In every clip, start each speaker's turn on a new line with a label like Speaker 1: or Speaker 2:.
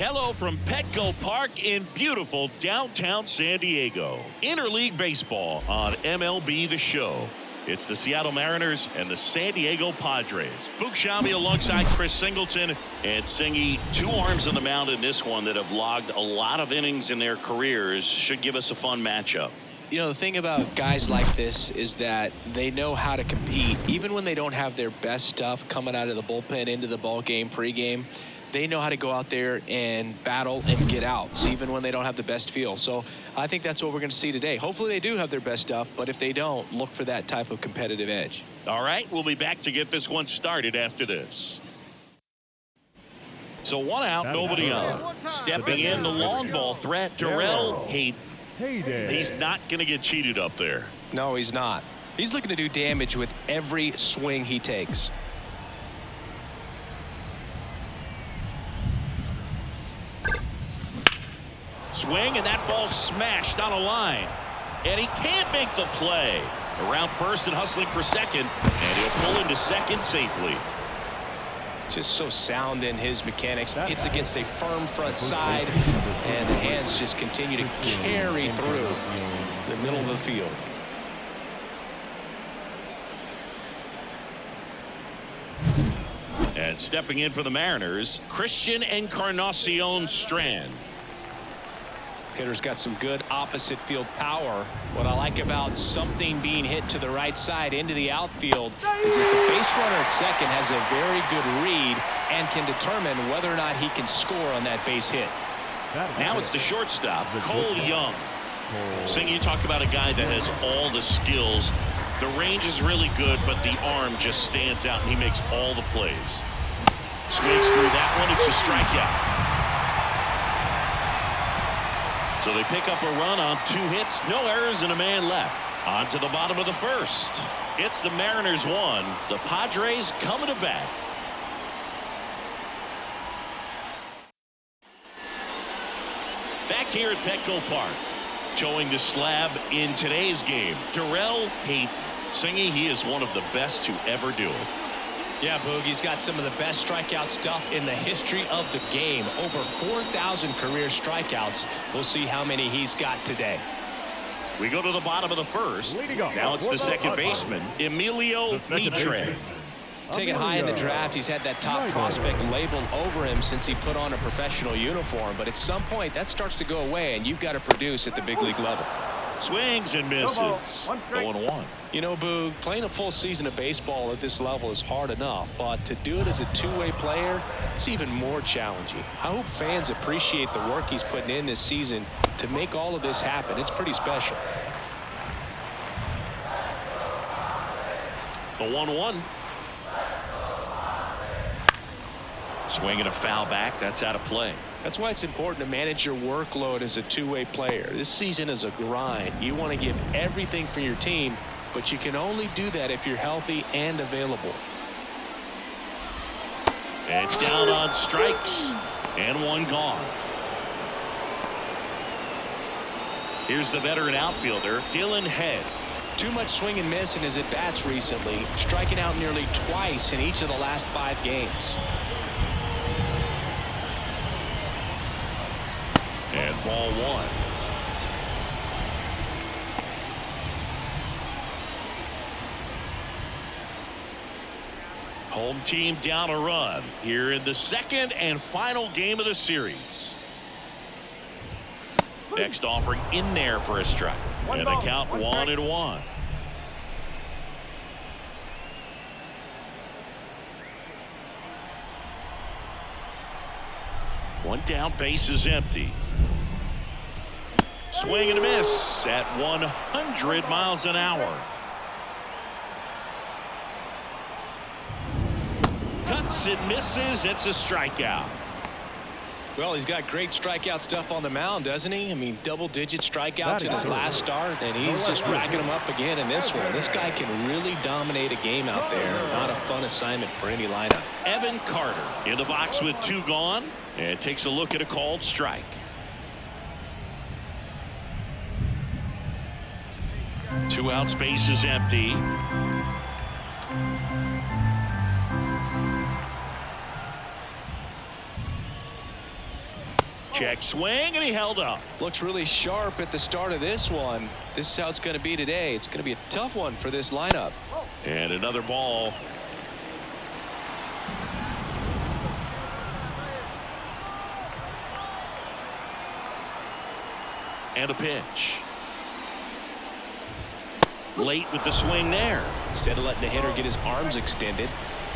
Speaker 1: Hello from Petco Park in beautiful downtown San Diego. Interleague baseball on MLB The Show. It's the Seattle Mariners and the San Diego Padres. Buchshami alongside Chris Singleton and Singy. Two arms on the mound in this one that have logged a lot of innings in their careers. Should give us a fun matchup.
Speaker 2: You know, the thing about guys like this is that they know how to compete. Even when they don't have their best stuff coming out of the bullpen into the ball game, pregame, they know how to go out there and battle and get outs, even when they don't have the best feel. So I think that's what we're going to see today. Hopefully they do have their best stuff, but if they don't, look for that type of competitive edge.
Speaker 1: All right, we'll be back to get this one started after this. So one out, nobody on. Stepping in, the long ball threat, Darrell Hayden. He's not going to get cheated up there.
Speaker 2: No, he's not. He's looking to do damage with every swing he takes.
Speaker 1: Swing, and that ball smashed on a line. And he can't make the play. Around first and hustling for second. And he'll pull into second safely.
Speaker 2: Just so sound in his mechanics. Hits against a firm front side. And the hands just continue to carry through the middle of the field.
Speaker 1: And stepping in for the Mariners, Christian Encarnacion Strand.
Speaker 2: Hitter's got some good opposite field power. What I like about something being hit to the right side into the outfield is that the base runner at second has a very good read and can determine whether or not he can score on that base hit.
Speaker 1: Now it's the shortstop, Cole Young. Sing, you talk about a guy that has all the skills. The range is really good, but the arm just stands out, and he makes all the plays. Swings through that one. It's a strikeout. So they pick up a run on 2 hits, no errors, and a man left. On to the bottom of the first. It's the Mariners 1. The Padres coming to bat. Back here at Petco Park. Showing the slab in today's game. Darrell Hayden. Singing, he is one of the best to ever do it.
Speaker 2: Yeah, Boogie's got some of the best strikeout stuff in the history of the game. Over 4,000 career strikeouts. We'll see how many he's got today.
Speaker 1: We go to the bottom of the first. Now it's the second baseman, Emilio Mitre.
Speaker 2: Taken high in the draft, he's had that top prospect labeled over him since he put on a professional uniform. But at some point, that starts to go away, and you've got to produce at the big league level.
Speaker 1: Swings and misses. 0-1.
Speaker 2: You know, Boog, playing a full season of baseball at this level is hard enough, but to do it as a two-way player, it's even more challenging. I hope fans appreciate the work he's putting in this season to make all of this happen. It's pretty special.
Speaker 1: The 1-1. Swing and a foul back. That's out of play.
Speaker 2: That's why it's important to manage your workload as a two-way player. This season is a grind. You want to give everything for your team, but you can only do that if you're healthy and available.
Speaker 1: And it's down on strikes, and one gone. Here's the veteran outfielder, Dylan Head.
Speaker 2: Too much swing and miss in his at-bats recently, striking out nearly twice in each of the last 5 games.
Speaker 1: And ball 1. Home team down a run here in the second and final game of the series. Next offering in there for a strike. And the count 1-1. One down, base is empty. Swing and a miss at 100 miles an hour. Cuts and misses. It's a strikeout.
Speaker 2: Well, he's got great strikeout stuff on the mound, doesn't he? I mean, double-digit strikeouts in his last start, and he's just racking them up again in this one. This guy can really dominate a game out there. Not a fun assignment for any lineup.
Speaker 1: Evan Carter in the box with 2 gone, and takes a look at a called strike. 2 outs, base is empty. Check swing, and he held up.
Speaker 2: Looks really sharp at the start of this one. This is how it's going to be today. It's going to be a tough one for this lineup.
Speaker 1: And another ball. And a pitch. Late with the swing there.
Speaker 3: Instead of letting the hitter get his arms extended,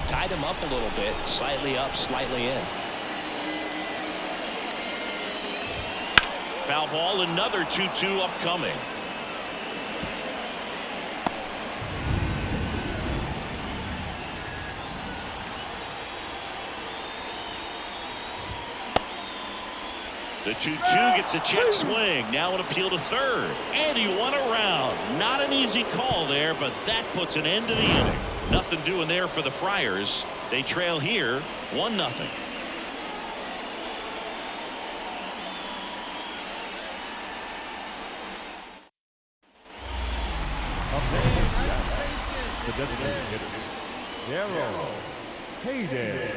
Speaker 3: tied him up a little bit, slightly up, slightly in.
Speaker 1: Foul ball, another 2-2 upcoming. The 2-2 gets a check swing. Now an appeal to third. And he won a round. Not an easy call there, but that puts an end to the inning. Nothing doing there for the Friars. They trail here 1-0.
Speaker 4: The designated hitter, Hayden.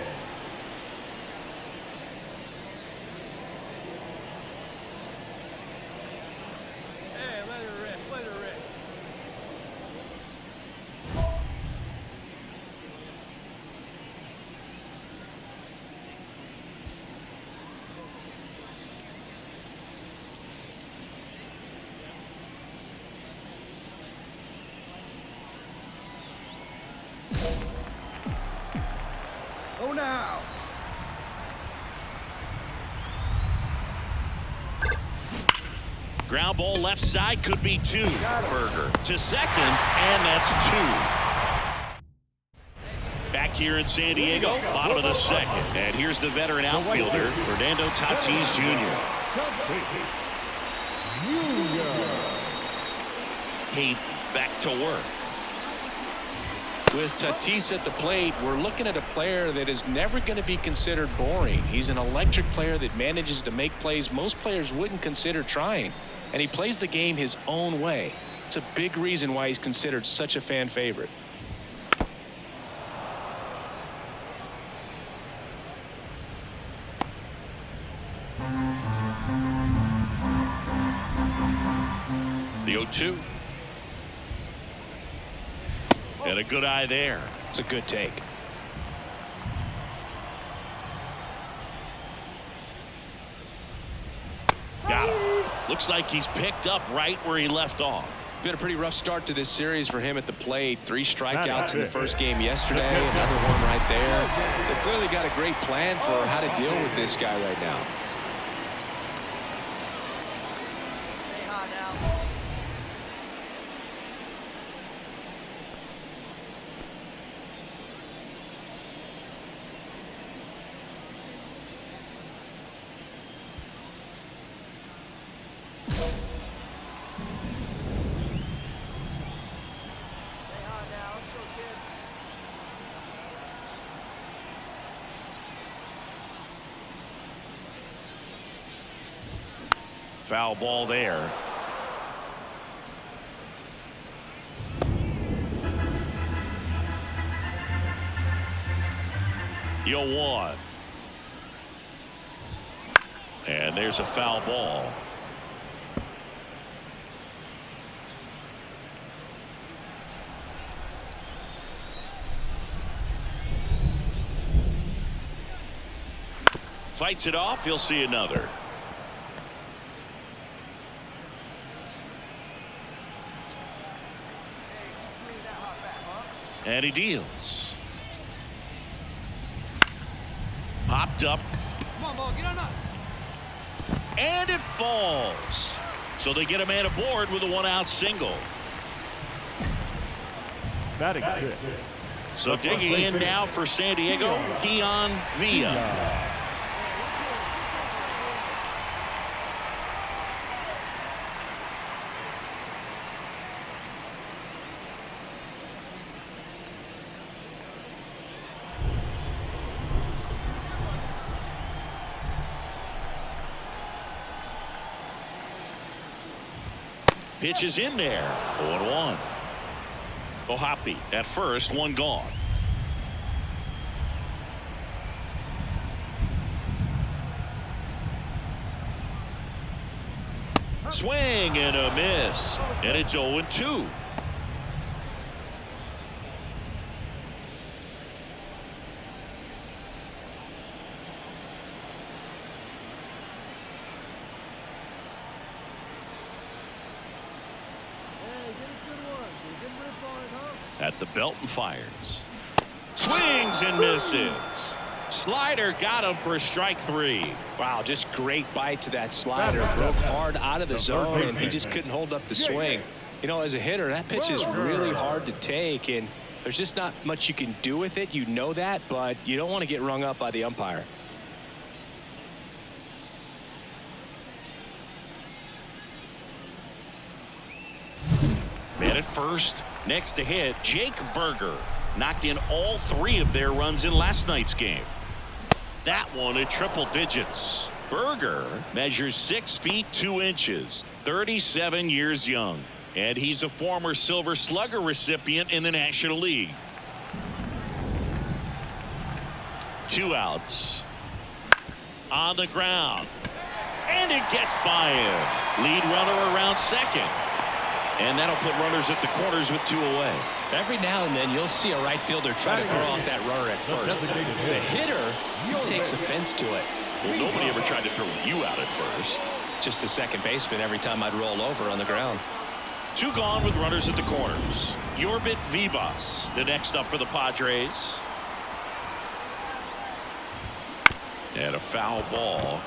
Speaker 4: Oh, now.
Speaker 1: Ground ball left side, could be 2. Berger to second, and that's 2. Back here in San Diego, bottom of the second. And here's the veteran outfielder, Fernando Tatis Jr. Hayden back to work.
Speaker 2: With Tatis at the plate, we're looking at a player that is never going to be considered boring. He's an electric player that manages to make plays most players wouldn't consider trying. And he plays the game his own way. It's a big reason why he's considered such a fan favorite.
Speaker 1: The 0-2. And a good eye there.
Speaker 2: It's a good take.
Speaker 1: Got him. Looks like he's picked up right where he left off.
Speaker 2: Been a pretty rough start to this series for him at the plate. 3 strikeouts in the first game yesterday. Another one right there. They've clearly got a great plan for how to deal with this guy right now.
Speaker 5: Stay hot now.
Speaker 1: Foul ball there. The 0-1. And there's a foul ball. Fights it off. He'll see another. And he deals. Popped up.
Speaker 5: Come on, ball, get on up.
Speaker 1: And it falls. So they get a man aboard with a 1-out single.
Speaker 4: Batting 6.
Speaker 1: So digging in now for San Diego, Keon Villa. Pitch is in there. 0-1. Ohapi at first, 1 gone. Swing and a miss. And it's 0-2. At the belt and fires. Swings and misses. Slider got him for strike 3.
Speaker 3: Wow, just great bite to that slider. Broke hard out of the zone, and he just couldn't hold up the swing. You know, as a hitter, that pitch is really hard to take, and there's just not much you can do with it. You know that, but you don't want to get rung up by the umpire.
Speaker 1: Man at first. Next to hit, Jake Berger knocked in all 3 of their runs in last night's game. That one at triple digits. Berger measures 6 feet 2 inches, 37 years young, and he's a former Silver Slugger recipient in the National League. 2 outs. On the ground. And it gets by him. Lead runner around second. And that'll put runners at the corners with 2 away.
Speaker 3: Every now and then you'll see a right fielder try to throw off that runner at first. The hitter takes offense to it.
Speaker 1: Well, nobody ever tried to throw you out at first.
Speaker 3: Just the second baseman every time I'd roll over on the ground.
Speaker 1: 2 gone with runners at the corners. Yorbit Vivas, the next up for the Padres. And a foul ball.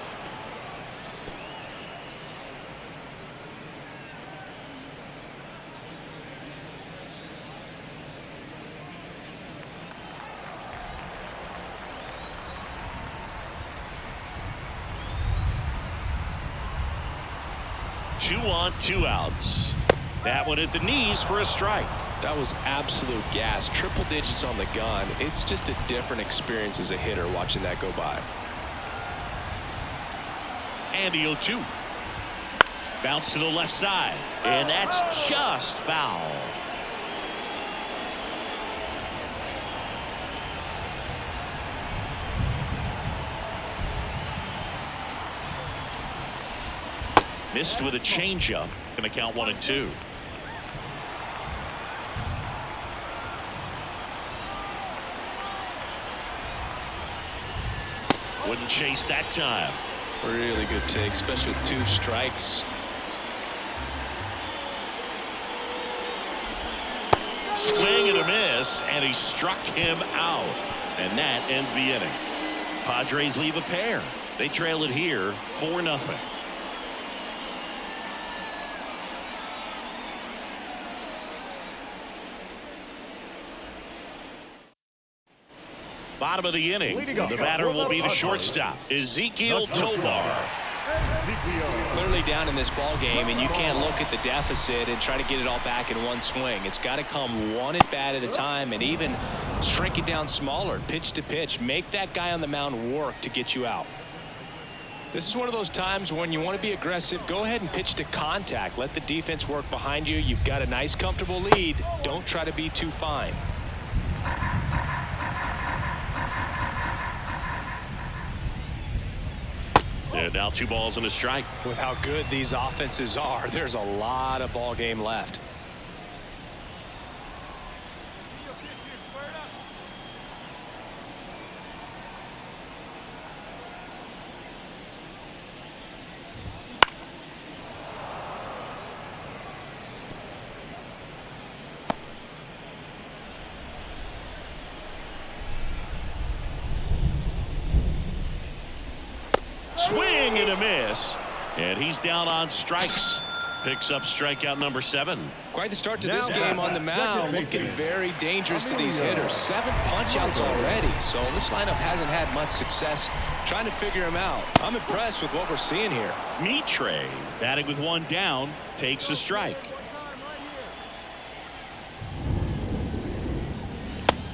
Speaker 1: Two on, 2 outs. That one at the knees for a strike.
Speaker 3: That was absolute gas. Triple digits on the gun. It's just a different experience as a hitter watching that go by.
Speaker 1: And the 0-2. Bounce to the left side. And that's just foul. Missed with a changeup. Going to count 1-2. Wouldn't chase that time.
Speaker 3: Really good take, especially with 2 strikes.
Speaker 1: Swing and a miss, and he struck him out. And that ends the inning. Padres leave a pair. They trail it here 4-0. Bottom of the inning. The batter will be the shortstop, Ezekiel Tovar.
Speaker 3: Clearly down in this ball game, and you can't look at the deficit and try to get it all back in one swing. It's got to come one at bat at a time, and even shrink it down smaller, pitch to pitch. Make that guy on the mound work to get you out. This is one of those times when you want to be aggressive. Go ahead and pitch to contact. Let the defense work behind you. You've got a nice, comfortable lead. Don't try to be too fine.
Speaker 1: And now 2 balls and a strike.
Speaker 3: With how good these offenses are, there's a lot of ball game left.
Speaker 1: Swing and a miss, and he's down on strikes. Picks up strikeout number 7.
Speaker 3: Quite the start to this game on the mound. Looking very dangerous to these hitters. 7 punch-outs already, so this lineup hasn't had much success trying to figure him out. I'm impressed with what we're seeing here.
Speaker 1: Mitre, batting with 1 down, takes a strike.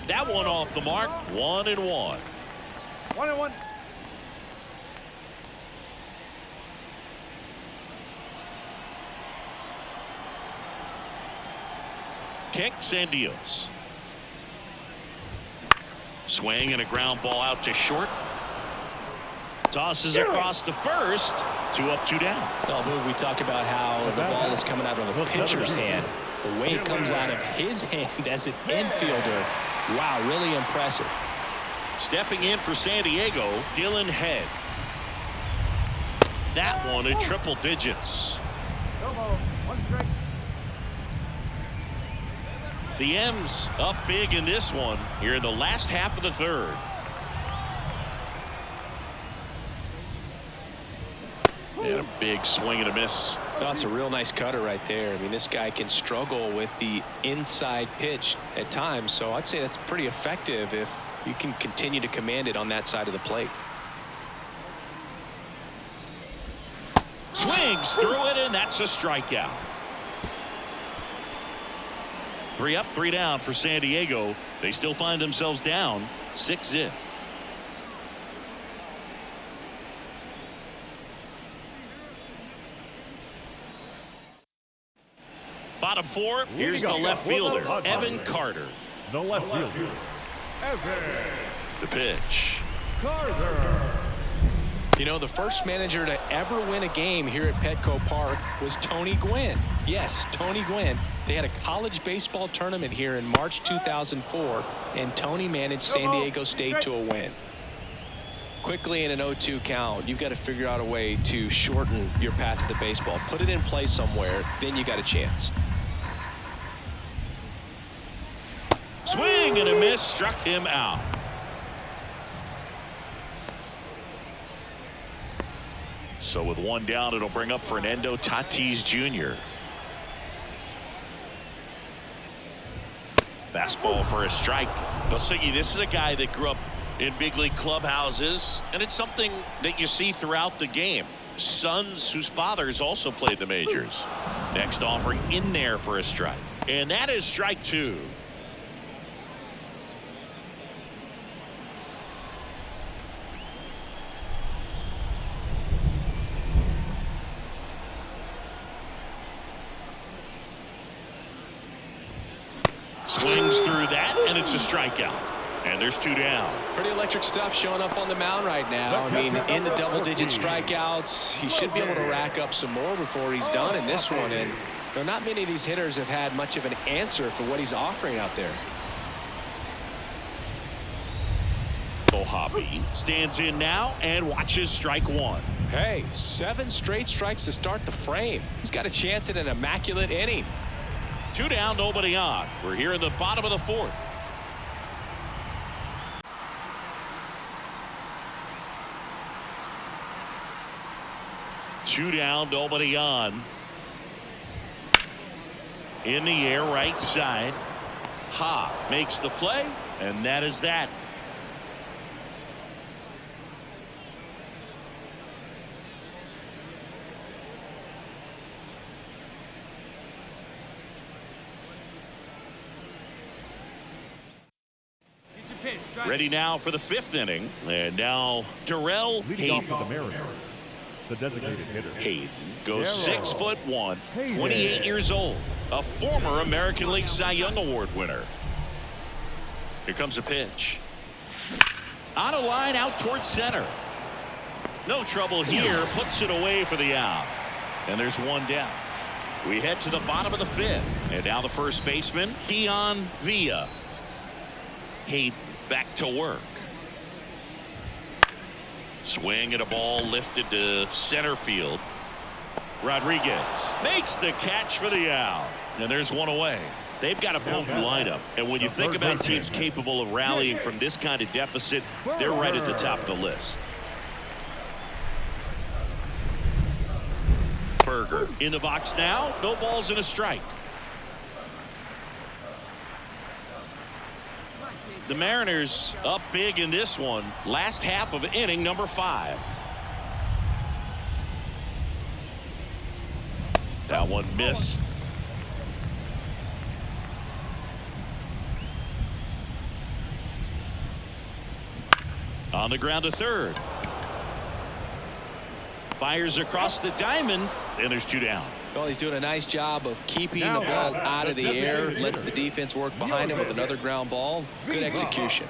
Speaker 1: That one off the mark, 1-1.
Speaker 4: 1-1.
Speaker 1: Kicks and deals. Swing and a ground ball out to short. It's Tosses across to first. 2 up, 2 down.
Speaker 3: Although we talk about how the ball is coming out of a pitcher's hand, the way it comes out of his hand as an infielder, wow, really impressive.
Speaker 1: Stepping in for San Diego, Dylan Head. That one in triple digits. The M's up big in this one here in the last half of the third. And a big swing and a miss.
Speaker 3: That's a real nice cutter right there. I mean, this guy can struggle with the inside pitch at times, so I'd say that's pretty effective if you can continue to command it on that side of the plate.
Speaker 1: Swings through it, and that's a strikeout. 3 up, 3 down for San Diego. They still find themselves down 6-0. Bottom 4, here's the left fielder, Evan Carter.
Speaker 4: The left fielder, Evan.
Speaker 1: The pitch.
Speaker 4: Carter.
Speaker 2: You know, the first manager to ever win a game here at Petco Park was Tony Gwynn. Yes, Tony Gwynn. They had a college baseball tournament here in March 2004, and Tony managed San Diego State to a win. Quickly in an 0-2 count, you've got to figure out a way to shorten your path to the baseball. Put it in play somewhere, then you got a chance.
Speaker 1: Swing and a miss, struck him out. So with 1 down, it'll bring up Fernando Tatis Jr. Fastball for a strike. Balsighi, this is a guy that grew up in big league clubhouses, and it's something that you see throughout the game. Sons whose fathers also played the majors. Next offering in there for a strike. And that is strike 2. Swings through that, and it's a strikeout. And there's 2 down.
Speaker 2: Pretty electric stuff showing up on the mound right now. I mean, into double-digit strikeouts. He should be able to rack up some more before he's done in this one. And not many of these hitters have had much of an answer for what he's offering out there.
Speaker 1: Hoppy stands in now and watches strike 1.
Speaker 2: Hey, 7 straight strikes to start the frame. He's got a chance at an immaculate inning.
Speaker 1: 2 down, nobody on. We're here in the bottom of the 4th. Two down, nobody on. In the air, right side. Ha makes the play, and that is that. Ready now for the 5th inning. And now Darrell
Speaker 4: Leading off
Speaker 1: Hayden.
Speaker 4: for the Mariners, the designated hitter.
Speaker 1: Hayden goes 6'1", 28 years old, a former American League Cy Young Award winner. Here comes a pitch. On a line out towards center. No trouble here, puts it away for the out. And there's 1 down. We head to the bottom of the 5th. And now the first baseman, Keon Villa. Hayden back to work. Swing and a ball lifted to center field. Rodriguez makes the catch for the out. And there's 1 away. They've got a potent lineup. And when you think about teams capable of rallying from this kind of deficit, they're right at the top of the list. Berger in the box now. No balls and a strike. The Mariners up big in this one. Last half of inning number 5. That one missed. On the ground to third. Fires across the diamond, and there's 2 down.
Speaker 2: Well, he's doing a nice job of keeping the ball out of the air. Lets the defense work behind him with another ground ball. Good execution.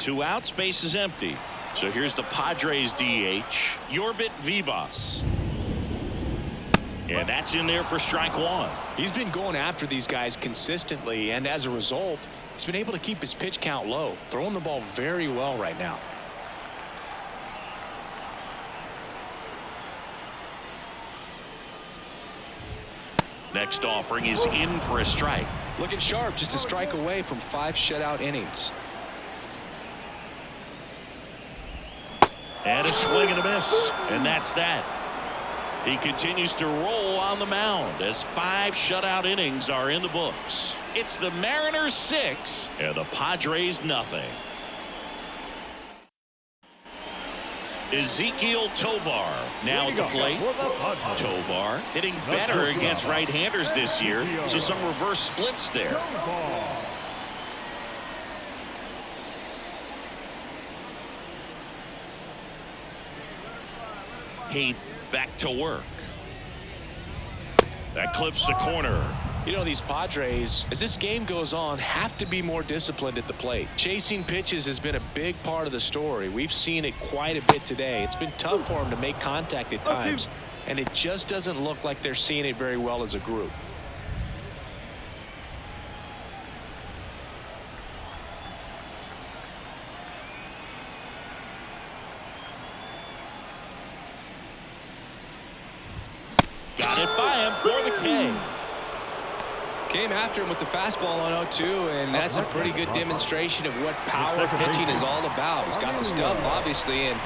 Speaker 1: 2 outs, base is empty. So here's the Padres DH, Yorbit Vivas. And that's in there for strike one.
Speaker 3: He's been going after these guys consistently, and as a result, he's been able to keep his pitch count low, throwing the ball very well right now.
Speaker 1: Next offering is in for a strike.
Speaker 2: Looking sharp, just a strike away from 5 shutout innings.
Speaker 1: And a swing and a miss, and that's that. He continues to roll on the mound as 5 shutout innings are in the books. It's the Mariners 6 and the Padres nothing. Ezequiel Tovar now at the plate. Tovar hitting better against right-handers this year, so some reverse splits there. He back to work. That clips the corner.
Speaker 3: You know, these Padres, as this game goes on, have to be more disciplined at the plate. Chasing pitches has been a big part of the story. We've seen it quite a bit today. It's been tough for them to make contact at times, and it just doesn't look like they're seeing it very well as a group.
Speaker 1: Got it by him for the K.
Speaker 2: Came after him with the fastball on 0-2, and that's a pretty good demonstration of what power pitching is all about. He's got the stuff, obviously, and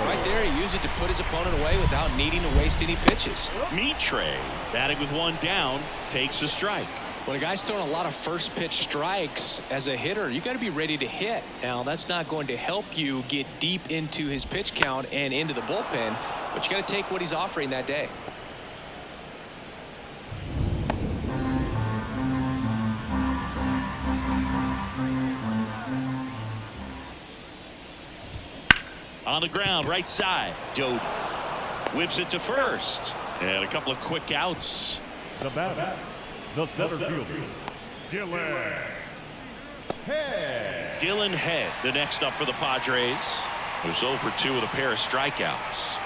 Speaker 2: right there he used it to put his opponent away without needing to waste any pitches.
Speaker 1: Mitre, batting with 1 down, takes a strike.
Speaker 2: When a guy's throwing a lot of first pitch strikes as a hitter, you got to be ready to hit. Now, that's not going to help you get deep into his pitch count and into the bullpen, but you got to take what he's offering that day.
Speaker 1: On the ground, right side. Doe whips it to first. And a couple of quick outs.
Speaker 4: The batter, the center fielder, Dylan Head.
Speaker 1: Dylan Head, the next up for the Padres, who's 0 for 2 with a pair of strikeouts.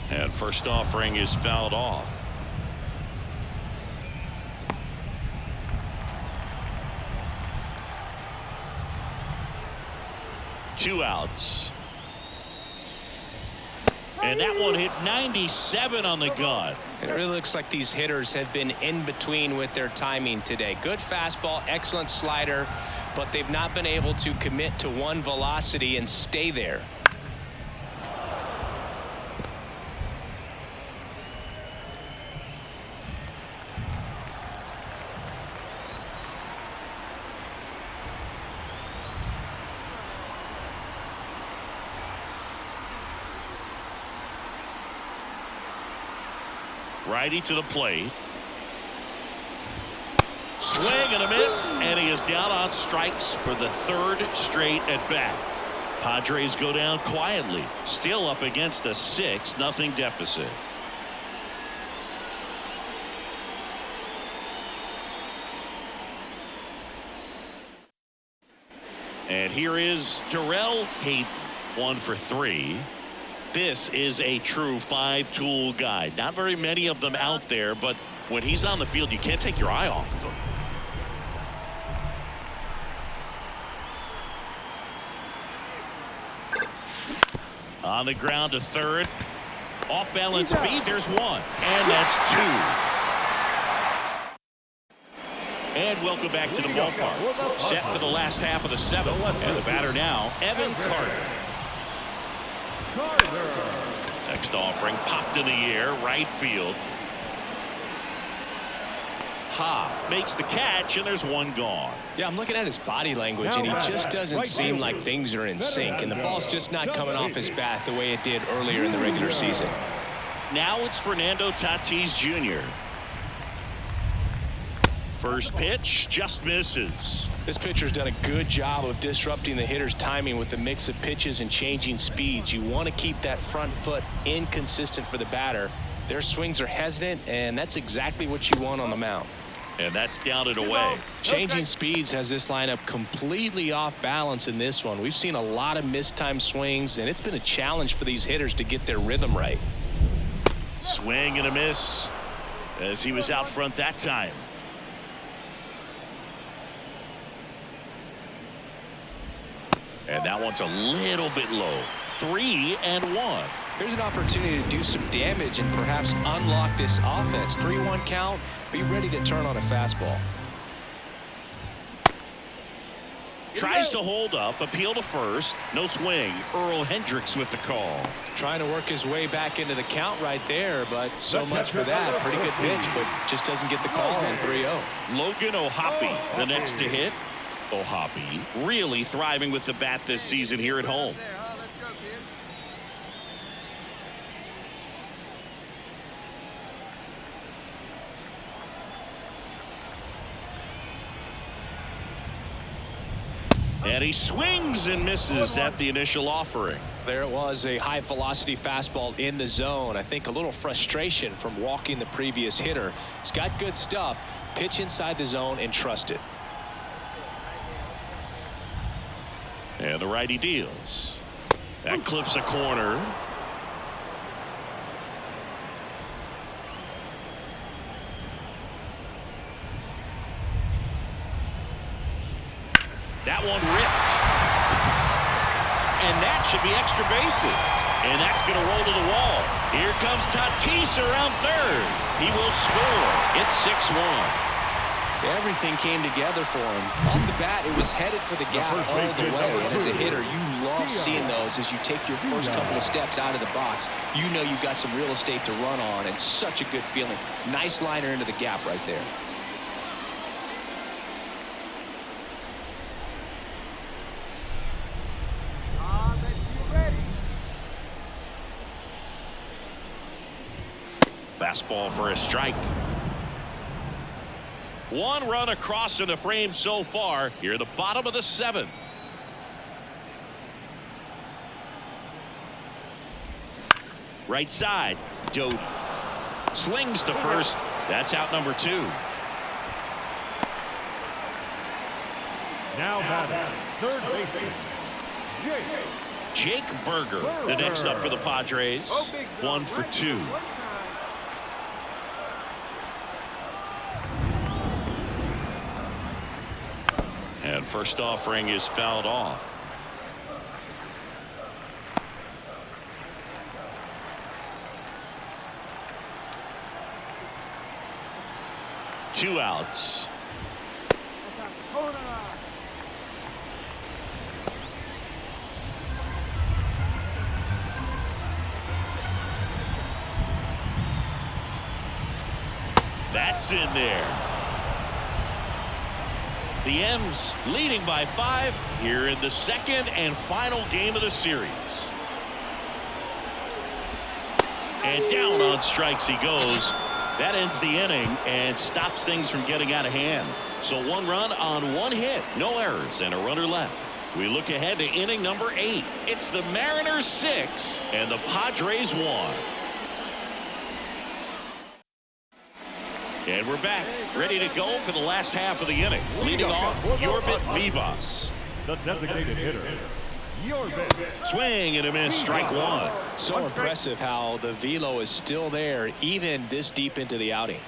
Speaker 1: And first offering is fouled off. Two outs. And that one hit 97 on the gun.
Speaker 2: It really looks like these hitters have been in between with their timing today. Good fastball, excellent slider, but they've not been able to commit to one velocity and stay there.
Speaker 1: Righty to the plate. Swing and a miss, and he is down on strikes for the 3rd straight at bat. Padres go down quietly, still up against a 6-0 deficit. And here is Darrell Hayden, 1 for 3. This is a true 5-tool guy. Not very many of them out there, but when he's on the field, you can't take your eye off of him. On the ground to third. Off balance feed. There's 1. And that's 2. And welcome back to the ballpark. Set for the last half of the 7th. And the batter now, Evan Carter. Next offering popped in the air, right field. Ha makes the catch, and there's 1 gone.
Speaker 2: Yeah, I'm looking at his body language, and he just doesn't seem like things are in sync, and the ball's just not coming off his bat the way it did earlier in the regular season.
Speaker 1: Now it's Fernando Tatis Jr. First pitch just misses.
Speaker 2: This pitcher's done a good job of disrupting the hitter's timing with a mix of pitches and changing speeds. You want to keep that front foot inconsistent for the batter. Their swings are hesitant, and that's exactly what you want on the mound.
Speaker 1: And that's down and away.
Speaker 3: Changing speeds has this lineup completely off balance in this one. We've seen a lot of mistimed swings, and it's been a challenge for these hitters to get their rhythm right.
Speaker 1: Swing and a miss as he was out front that time. And that one's a little bit low. 3-1.
Speaker 3: Here's an opportunity to do some damage and perhaps unlock this offense. 3-1 count. Be ready to turn on a fastball.
Speaker 1: Tries to hold up, appeal to first. No swing. Earl Hendricks with the call.
Speaker 3: Trying to work his way back into the count right there, but so much for that. Pretty good pitch, but just doesn't get the call on 3-0.
Speaker 1: Logan O'Hoppe, the next to hit. O'Hoppe really thriving with the bat this season here at home. And he swings and misses at the initial offering.
Speaker 3: There it was, a high velocity fastball in the zone. I think a little frustration from walking the previous hitter. He's got good stuff. Pitch inside the zone and trust it.
Speaker 1: And the righty deals. That clips a corner. That one ripped. And that should be extra bases. And that's going to roll to the wall. Here comes Tatis around third. He will score. It's 6-1.
Speaker 2: Everything came together for him. Off the bat, it was headed for the gap all the way. And as a hitter, you love seeing those as you take your first couple of steps out of the box. You know you've got some real estate to run on, and such a good feeling. Nice liner into the gap right there.
Speaker 1: Fastball for a strike. One run across in the frame so far. Here at the bottom of the 7th. Right side. Doty slings to first. That's out number 2.
Speaker 4: Now batting, third baseman,
Speaker 1: Jake Berger, the next up for the Padres. 1 for 2. And first offering is fouled off. Two outs. That's in there. The M's leading by 5 here in the second and final game of the series. And down on strikes he goes. That ends the inning and stops things from getting out of hand. So 1 run on 1 hit, no errors, and a runner left. We look ahead to inning number 8. It's the Mariners 6 and the Padres 1. And we're back, ready to go for the last half of the inning. Leading off, Yorbit Vivas.
Speaker 4: the designated hitter.
Speaker 1: Swing and a miss, strike 1.
Speaker 3: So impressive how the velo is still there even this deep into the outing.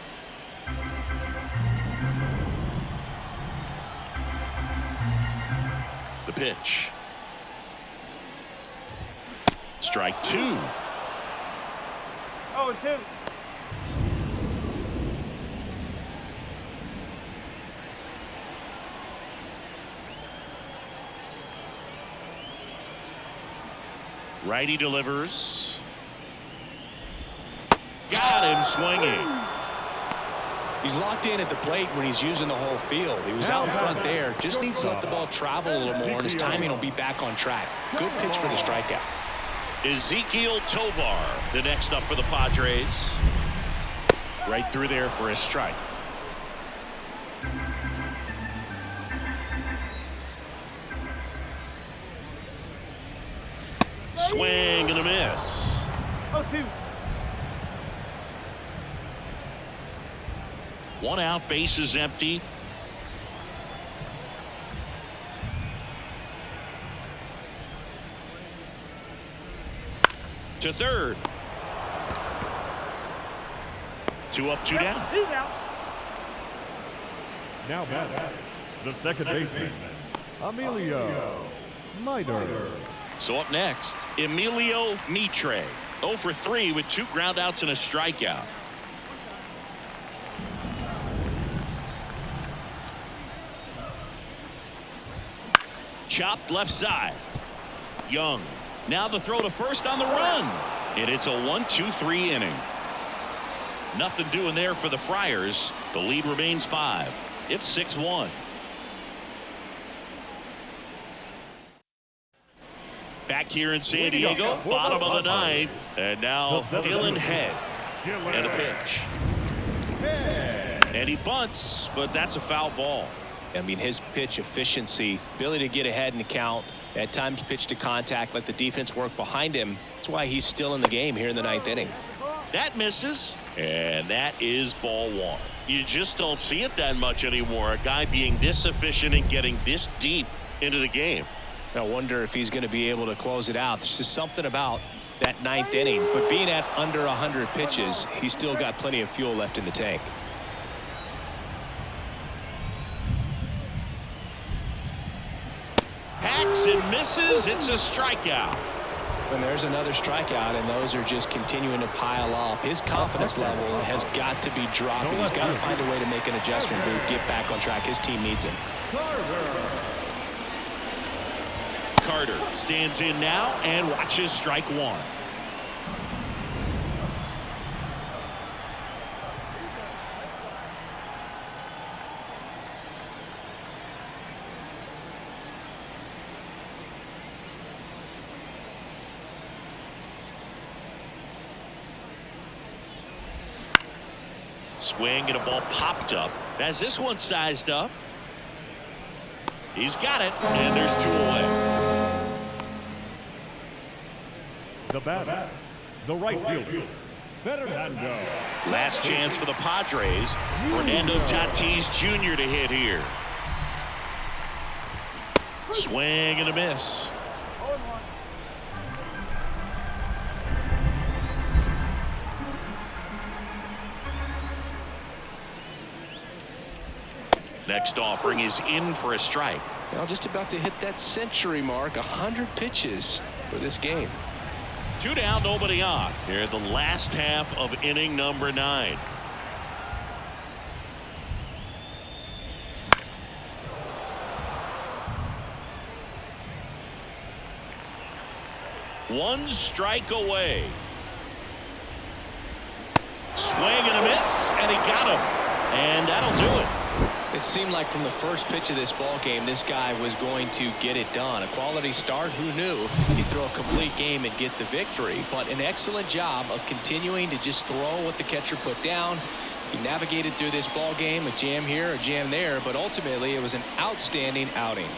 Speaker 1: The pitch. Strike 2.
Speaker 5: 0-2.
Speaker 1: Righty delivers. Got him swinging.
Speaker 3: He's locked in at the plate when he's using the whole field. He was out in front there. Just needs to let the ball travel a little more, and his timing will be back on track. Good pitch for the strikeout.
Speaker 1: Ezekiel Tovar, the next up for the Padres. Right through there for a strike. Swing and a miss.
Speaker 5: 0-2.
Speaker 1: One out, base is empty. To third. 2 up, 2 down.
Speaker 4: Now batting, the second baseman, Emilio Miter.
Speaker 1: So up next, Emilio Mitre. 0 for 3 with 2 groundouts and a strikeout. Chopped left side. Young. Now the throw to first on the run. And it's a 1-2-3 inning. Nothing doing there for the Friars. The lead remains 5. It's 6-1. Back here in San Diego, bottom of the 9th. And now Dylan Head. And a pitch. And he bunts, but that's a foul ball.
Speaker 3: I mean, his pitch efficiency, ability to get ahead in the count, at times pitch to contact, let the defense work behind him. That's why he's still in the game here in the 9th inning.
Speaker 1: That misses, and that is ball 1. You just don't see it that much anymore. A guy being this efficient and getting this deep into the game.
Speaker 3: I wonder if he's going to be able to close it out. There's just something about that 9th inning. But being at under 100 pitches, he's still got plenty of fuel left in the tank.
Speaker 1: Hacks and misses. It's a strikeout.
Speaker 3: And there's another strikeout, and those are just continuing to pile up. His confidence level has got to be dropping. He's got to find a way to make an adjustment move, get back on track. His team needs him.
Speaker 1: Carter stands in now and watches strike 1. Swing and a ball popped up. As this one sized up. He's got it, and there's 2 away.
Speaker 4: The batter, the right fielder, Fernando.
Speaker 1: Last chance for the Padres. Fernando Tatis Jr. to hit here. Swing and a miss. Next offering is in for a strike.
Speaker 2: Now just about to hit that century mark. 100 pitches for this game.
Speaker 1: 2 down, nobody on. Here the last half of inning number 9. One strike away. Swing and a miss, and he got him. And that'll do it.
Speaker 3: It seemed like from the first pitch of this ball game, this guy was going to get it done. A quality start. Who knew he'd throw a complete game and get the victory? But an excellent job of continuing to just throw what the catcher put down. He navigated through this ball game, a jam here, a jam there, but ultimately it was an outstanding outing.